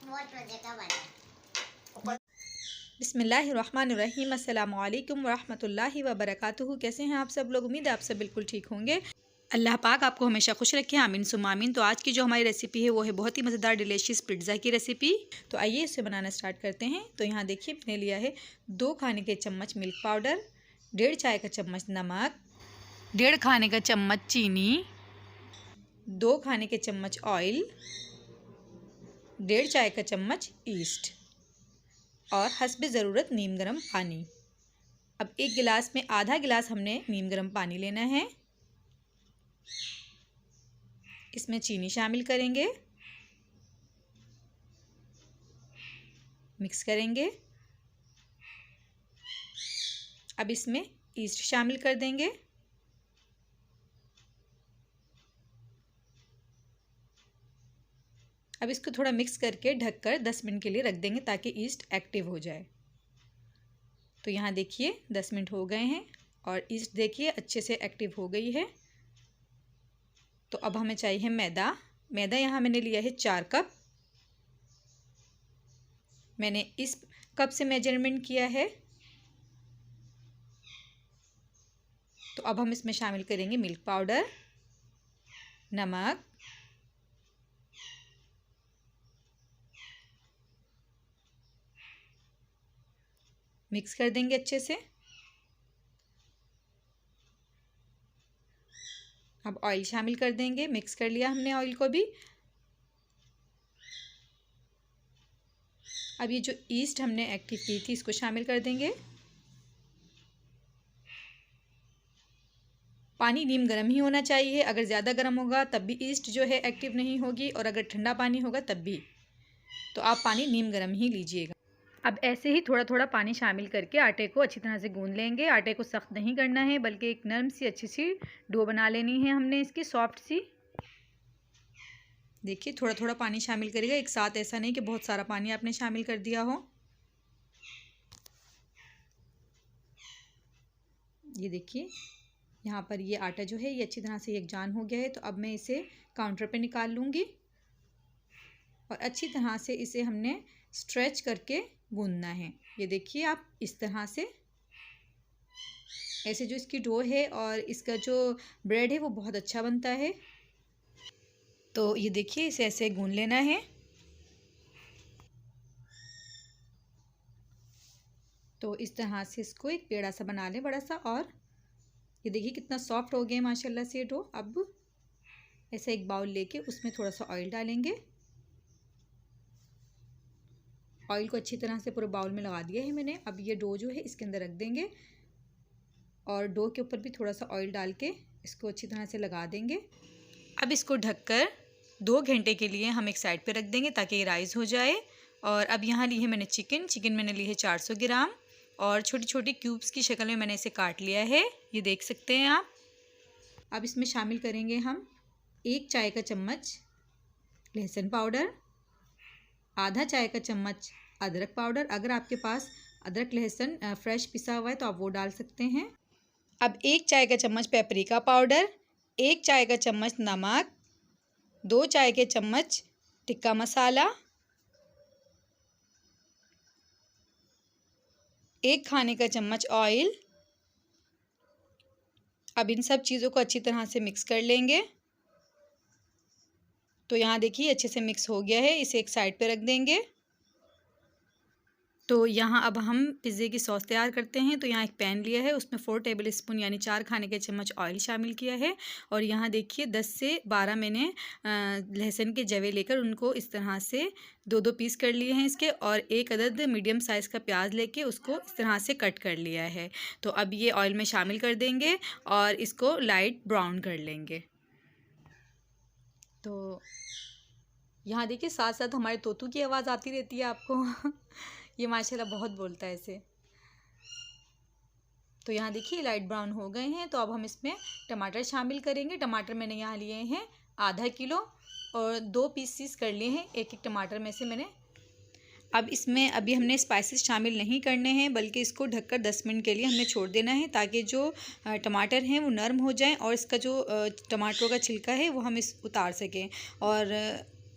बहुत मजे का बना। बिस्मिल्लाहिर्रहमानिर्रहीम, अस्सलामु अलैकुम वरहमतुल्लाहि वबरकातुहू। कैसे हैं आप सब लोग? उम्मीद है आप सब बिल्कुल ठीक होंगे। अल्लाह पाक आपको हमेशा खुश रखे, आमीन सुम्मा आमीन। तो आज की जो हमारी रेसिपी है वो है बहुत ही मज़ेदार डिलीशियस पिज़्ज़ा की रेसिपी। तो आइए इसे बनाना स्टार्ट करते हैं। तो यहाँ देखिए मैंने लिया है 2 खाने के चम्मच मिल्क पाउडर, 1.5 चाय का चम्मच नमक, 1.5 खाने का चम्मच चीनी, 2 खाने के चम्मच ऑयल, 1.5 चाय का चम्मच ईस्ट और हस्बे ज़रूरत नीम गर्म पानी। अब एक गिलास में आधा गिलास हमने नीम गर्म पानी लेना है। इसमें चीनी शामिल करेंगे, मिक्स करेंगे। अब इसमें ईस्ट शामिल कर देंगे। अब इसको थोड़ा मिक्स करके ढककर 10 मिनट के लिए रख देंगे ताकि ईस्ट एक्टिव हो जाए। तो यहाँ देखिए 10 मिनट हो गए हैं और ईस्ट देखिए अच्छे से एक्टिव हो गई है। तो अब हमें चाहिए मैदा। मैदा यहाँ मैंने लिया है 4 कप। मैंने इस कप से मेजरमेंट किया है। तो अब हम इसमें शामिल करेंगे मिल्क पाउडर, नमक, मिक्स कर देंगे अच्छे से। अब ऑयल शामिल कर देंगे, मिक्स कर लिया हमने ऑयल को भी। अब ये जो ईस्ट हमने एक्टिव की थी इसको शामिल कर देंगे। पानी नीम गर्म ही होना चाहिए, अगर ज़्यादा गर्म होगा तब भी ईस्ट जो है एक्टिव नहीं होगी और अगर ठंडा पानी होगा तब भी। तो आप पानी नीम गर्म ही लीजिएगा। अब ऐसे ही थोड़ा थोड़ा पानी शामिल करके आटे को अच्छी तरह से गूंद लेंगे। आटे को सख्त नहीं करना है बल्कि एक नरम सी अच्छी सी डो बना लेनी है हमने इसकी, सॉफ्ट सी। देखिए थोड़ा थोड़ा पानी शामिल करिएगा, एक साथ ऐसा नहीं कि बहुत सारा पानी आपने शामिल कर दिया हो। ये देखिए यहाँ पर ये आटा जो है ये अच्छी तरह से यकजान हो गया है। तो अब मैं इसे काउंटर पे निकाल लूँगी और अच्छी तरह से इसे हमने स्ट्रेच करके गूंदना है। ये देखिए आप इस तरह से, ऐसे जो इसकी डो है और इसका जो ब्रेड है वो बहुत अच्छा बनता है। तो ये देखिए इसे ऐसे गूंद लेना है। तो इस तरह से इसको एक पेड़ा सा बना लें बड़ा सा। और ये देखिए कितना सॉफ्ट हो गया माशाल्लाह से डो। अब ऐसा एक बाउल लेके उसमें थोड़ा सा ऑयल डालेंगे। ऑयल को अच्छी तरह से पूरे बाउल में लगा दिया है मैंने। अब ये डो जो है इसके अंदर रख देंगे और डो के ऊपर भी थोड़ा सा ऑयल डाल के इसको अच्छी तरह से लगा देंगे। अब इसको ढककर 2 घंटे के लिए हम एक साइड पे रख देंगे ताकि ये राइस हो जाए। और अब यहाँ ली है मैंने चिकन मैंने ली है 400 ग्राम और छोटी छोटी क्यूब्स की शक्ल में मैंने इसे काट लिया है, ये देख सकते हैं आप। अब इसमें शामिल करेंगे हम 1 चाय का चम्मच लहसुन पाउडर, आधा चाय का चम्मच अदरक पाउडर। अगर आपके पास अदरक लहसुन फ्रेश पिसा हुआ है तो आप वो डाल सकते हैं। अब 1 चाय का चम्मच पेपरिका पाउडर, 1 चाय का चम्मच नमक, 2 चाय के चम्मच टिक्का मसाला, 1 खाने का चम्मच ऑयल। अब इन सब चीज़ों को अच्छी तरह से मिक्स कर लेंगे। तो यहाँ देखिए अच्छे से मिक्स हो गया है, इसे एक साइड पे रख देंगे। तो यहाँ अब हम पिज़्ज़े की सॉस तैयार करते हैं। तो यहाँ एक पैन लिया है, उसमें 4 टेबल स्पून यानी 4 खाने के चम्मच ऑयल शामिल किया है। और यहाँ देखिए 10 से 12 मैंने लहसुन के जवे लेकर उनको इस तरह से 2-2 पीस कर लिए हैं इसके। और 1 अदद मीडियम साइज़ का प्याज लेके उसको इस तरह से कट कर लिया है। तो अब ये ऑयल में शामिल कर देंगे और इसको लाइट ब्राउन कर लेंगे। तो यहाँ देखिए साथ साथ हमारे तोतू की आवाज़ आती रहती है आपको ये माशाल्लाह बहुत बोलता है इसे। तो यहाँ देखिए लाइट ब्राउन हो गए हैं। तो अब हम इसमें टमाटर शामिल करेंगे। टमाटर मैंने यहाँ लिए हैं आधा किलो और 2 पीसीस कर लिए हैं एक एक टमाटर में से मैंने। अब इसमें अभी हमने स्पाइसेस शामिल नहीं करने हैं बल्कि इसको ढककर 10 मिनट के लिए हमने छोड़ देना है ताकि जो टमाटर हैं वो नरम हो जाएं और इसका जो टमाटरों का छिलका है वो हम इस उतार सकें। और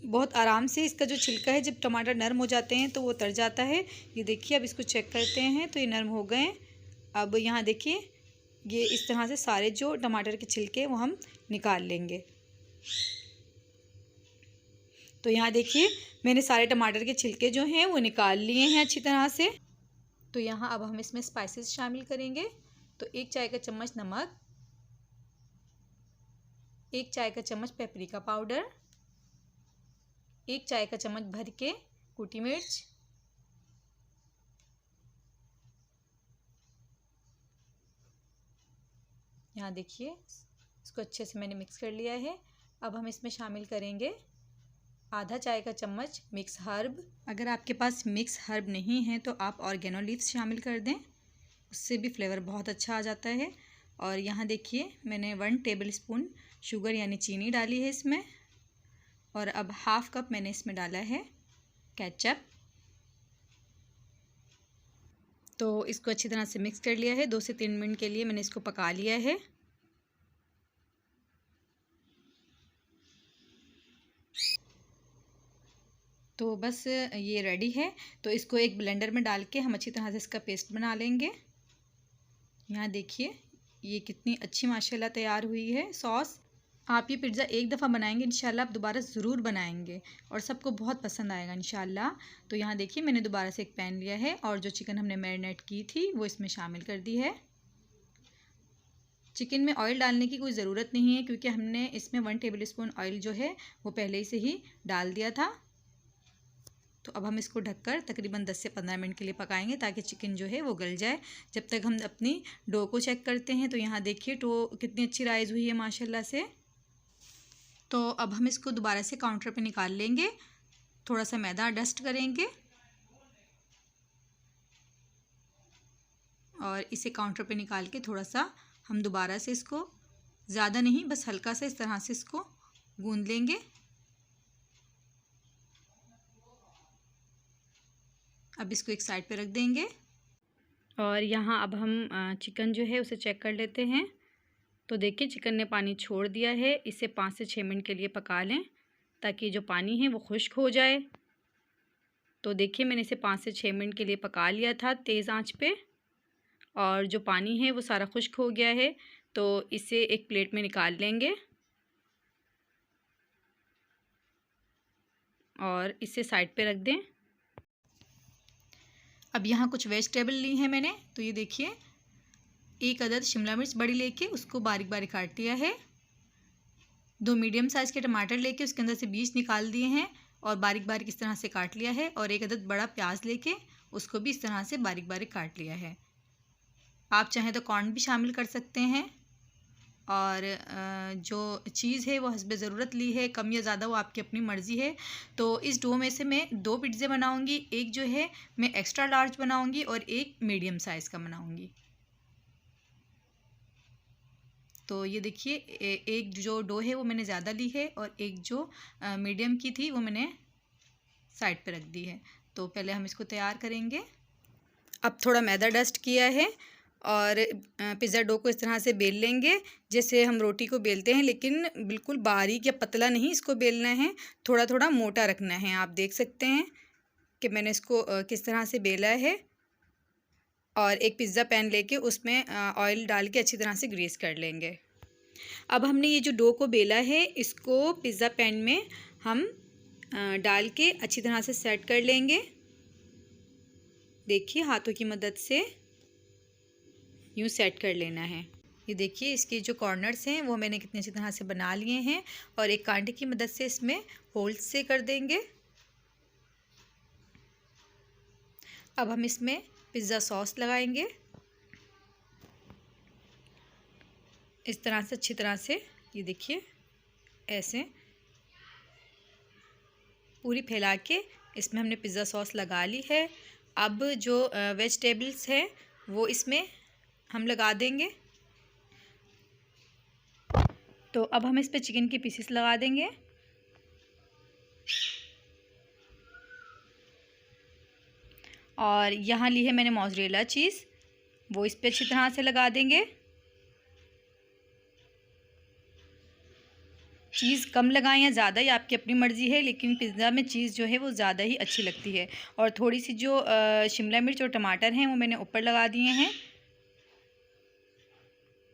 बहुत आराम से इसका जो छिलका है, जब टमाटर नरम हो जाते हैं तो वो तर जाता है। ये देखिए, अब इसको चेक करते हैं तो ये नरम हो गए हैं। अब यहाँ देखिए, ये इस तरह से सारे जो टमाटर के छिलके वो हम निकाल लेंगे। तो यहाँ देखिए, मैंने सारे टमाटर के छिलके जो हैं वो निकाल लिए हैं अच्छी तरह से। तो यहाँ अब हम इसमें स्पाइसेस शामिल करेंगे। तो 1 चाय का चम्मच नमक, 1 चाय का चम्मच पेपरिका पाउडर, 1 चाय का चम्मच भर के कुटी मिर्च, यहाँ देखिए इसको अच्छे से मैंने मिक्स कर लिया है। अब हम इसमें शामिल करेंगे आधा चाय का चम्मच मिक्स हर्ब। अगर आपके पास मिक्स हर्ब नहीं है तो आप ऑर्गेनो लीव्स शामिल कर दें, उससे भी फ्लेवर बहुत अच्छा आ जाता है। और यहाँ देखिए, मैंने 1 टेबल स्पून शुगर यानी चीनी डाली है इसमें। और अब हाफ़ कप मैंने इसमें डाला है केचप। तो इसको अच्छी तरह से मिक्स कर लिया है। 2 से 3 मिनट के लिए मैंने इसको पका लिया है। तो बस ये रेडी है। तो इसको एक ब्लेंडर में डाल के हम अच्छी तरह से इसका पेस्ट बना लेंगे। यहाँ देखिए, ये कितनी अच्छी माशाल्लाह तैयार हुई है सॉस। आप ये पिज़्ज़ा एक दफ़ा बनाएंगे, इंशाल्लाह आप दोबारा ज़रूर बनाएंगे और सबको बहुत पसंद आएगा इंशाल्लाह। तो यहाँ देखिए, मैंने दोबारा से एक पैन लिया है और जो चिकन हमने मैरिनेट की थी वो इसमें शामिल कर दी है। चिकन में ऑयल डालने की कोई ज़रूरत नहीं है, क्योंकि हमने इसमें 1 टेबल स्पून ऑयल जो है वो पहले से ही डाल दिया था। तो अब हम इसको ढककर तकरीबन 10 से 15 मिनट के लिए पकाएंगे, ताकि चिकन जो है वो गल जाए। जब तक हम अपनी डो को चेक करते हैं। तो यहाँ देखिए, डो कितनी अच्छी राइज़ हुई है माशाल्लाह से। तो अब हम इसको दोबारा से काउंटर पे निकाल लेंगे, थोड़ा सा मैदा डस्ट करेंगे और इसे काउंटर पे निकाल के थोड़ा सा हम दोबारा से इसको, ज़्यादा नहीं, बस हल्का सा इस तरह से इसको गूंद लेंगे। अब इसको एक साइड पे रख देंगे। और यहाँ अब हम चिकन जो है उसे चेक कर लेते हैं। तो देखिए, चिकन ने पानी छोड़ दिया है। इसे 5 से 6 मिनट के लिए पका लें, ताकि जो पानी है वो खुश्क हो जाए। तो देखिए, मैंने इसे 5 से 6 मिनट के लिए पका लिया था तेज़ आंच पे, और जो पानी है वो सारा खुश्क हो गया है। तो इसे एक प्लेट में निकाल लेंगे और इसे साइड पे रख दें। अब यहाँ कुछ वेजिटेबल ली है मैंने। तो ये देखिए, 1 अदद शिमला मिर्च बड़ी लेके उसको बारीक बारीक काट लिया है। 2 मीडियम साइज़ के टमाटर लेके उसके अंदर से बीज निकाल दिए हैं और बारीक बारीक इस तरह से काट लिया है। और 1 अदद बड़ा प्याज लेके उसको भी इस तरह से बारीक बारीक काट लिया है। आप चाहें तो कॉर्न भी शामिल कर सकते हैं। और जो चीज़ है वो हस्बे ज़रूरत ली है, कम या ज़्यादा वो आपकी अपनी मर्ज़ी है। तो इस डो में से मैं 2 पिज़्ज़े बनाऊंगी। एक जो है मैं एक्स्ट्रा लार्ज बनाऊंगी और एक मीडियम साइज़ का बनाऊंगी। तो ये देखिए, एक जो डो है वो मैंने ज़्यादा ली है और एक जो मीडियम की थी वो मैंने साइड पे रख दी है। तो पहले हम इसको तैयार करेंगे। अब थोड़ा मैदा डस्ट किया है और पिज़्ज़ा डो को इस तरह से बेल लेंगे, जैसे हम रोटी को बेलते हैं, लेकिन बिल्कुल बारीक या पतला नहीं इसको बेलना है, थोड़ा थोड़ा मोटा रखना है। आप देख सकते हैं कि मैंने इसको किस तरह से बेला है। और एक पिज़्ज़ा पैन लेके उसमें ऑयल डाल के अच्छी तरह से ग्रीस कर लेंगे। अब हमने ये जो डो को बेला है, इसको पिज़्ज़ा पैन में हम डाल के अच्छी तरह से सेट कर लेंगे। देखिए, हाथों की मदद से यूँ सेट कर लेना है। ये देखिए, इसके जो कॉर्नर्स हैं वो मैंने कितनी अच्छी तरह से बना लिए हैं और एक कांटे की मदद से इसमें होल्स से कर देंगे। अब हम इसमें पिज़्ज़ा सॉस लगाएंगे इस तरह से, अच्छी तरह से। ये देखिए, ऐसे पूरी फैला के इसमें हमने पिज़्ज़ा सॉस लगा ली है। अब जो वेजिटेबल्स हैं वो इसमें हम लगा देंगे। तो अब हम इस पे चिकन के पीसेस लगा देंगे। और यहाँ ली है मैंने मोज़रेला चीज़, वो इस पे अच्छी तरह से लगा देंगे। चीज़ कम लगाएं या ज़्यादा, ये आपकी अपनी मर्ज़ी है, लेकिन पिज़्ज़ा में चीज़ जो है वो ज़्यादा ही अच्छी लगती है। और थोड़ी सी जो शिमला मिर्च और टमाटर हैं वो मैंने ऊपर लगा दिए हैं,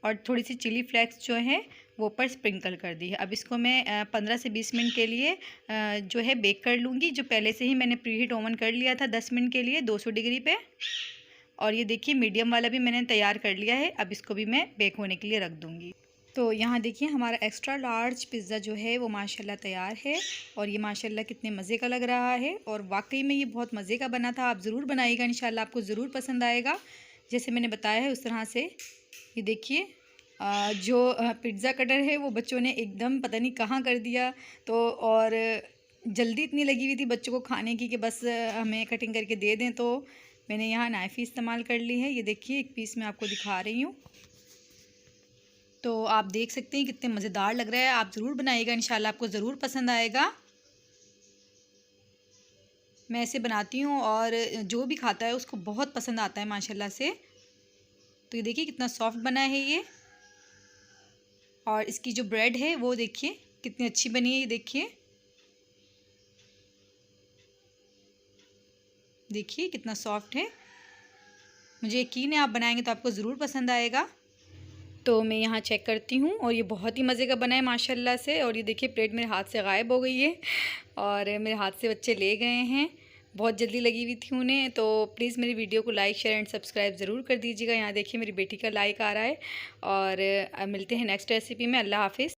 और थोड़ी सी चिली फ्लेक्स जो है वो ऊपर स्प्रिंकल कर दी है। अब इसको मैं 15 से 20 मिनट के लिए जो है बेक कर लूँगी, जो पहले से ही मैंने प्री हीट ओवन कर लिया था 10 मिनट के लिए 200 डिग्री पे। और ये देखिए मीडियम वाला भी मैंने तैयार कर लिया है। अब इसको भी मैं बेक होने के लिए रख दूँगी। तो यहाँ देखिए हमारा एक्स्ट्रा लार्ज पिज़्ज़ा जो है वो माशाल्लाह तैयार है, और ये माशाल्लाह कितने मज़े का लग रहा है, और वाकई में ये बहुत मज़े का बना था। आप ज़रूर बनाइएगा, इंशाल्लाह आपको ज़रूर पसंद आएगा। जैसे मैंने बताया है उस तरह से। ये देखिए जो पिज़्ज़ा कटर है वो बच्चों ने एकदम पता नहीं कहाँ कर दिया, तो और जल्दी इतनी लगी हुई थी बच्चों को खाने की कि बस हमें कटिंग करके दे दें, तो मैंने यहाँ नाइफ़ ही इस्तेमाल कर ली है। ये देखिए एक पीस मैं आपको दिखा रही हूँ, तो आप देख सकते हैं कितने मज़ेदार लग रहा है। आप ज़रूर बनाइएगा, इंशाल्लाह आपको ज़रूर पसंद आएगा। मैं ऐसे बनाती हूँ और जो भी खाता है उसको बहुत पसंद आता है माशाल्लाह से। तो ये देखिए कितना सॉफ्ट बना है ये, और इसकी जो ब्रेड है वो देखिए कितनी अच्छी बनी है। ये देखिए कितना सॉफ्ट है। मुझे यकीन है आप बनाएंगे तो आपको ज़रूर पसंद आएगा। तो मैं यहाँ चेक करती हूँ, और ये बहुत ही मज़े का बना है माशाल्लाह से। और ये देखिए प्लेट मेरे हाथ से गायब हो गई है, और मेरे हाथ से बच्चे ले गए हैं, बहुत जल्दी लगी हुई थी उन्हें। तो प्लीज़ मेरी वीडियो को लाइक शेयर एंड सब्सक्राइब ज़रूर कर दीजिएगा। यहाँ देखिए मेरी बेटी का लाइक आ रहा है। और मिलते हैं नेक्स्ट रेसिपी में। अल्लाह हाफ़िज़।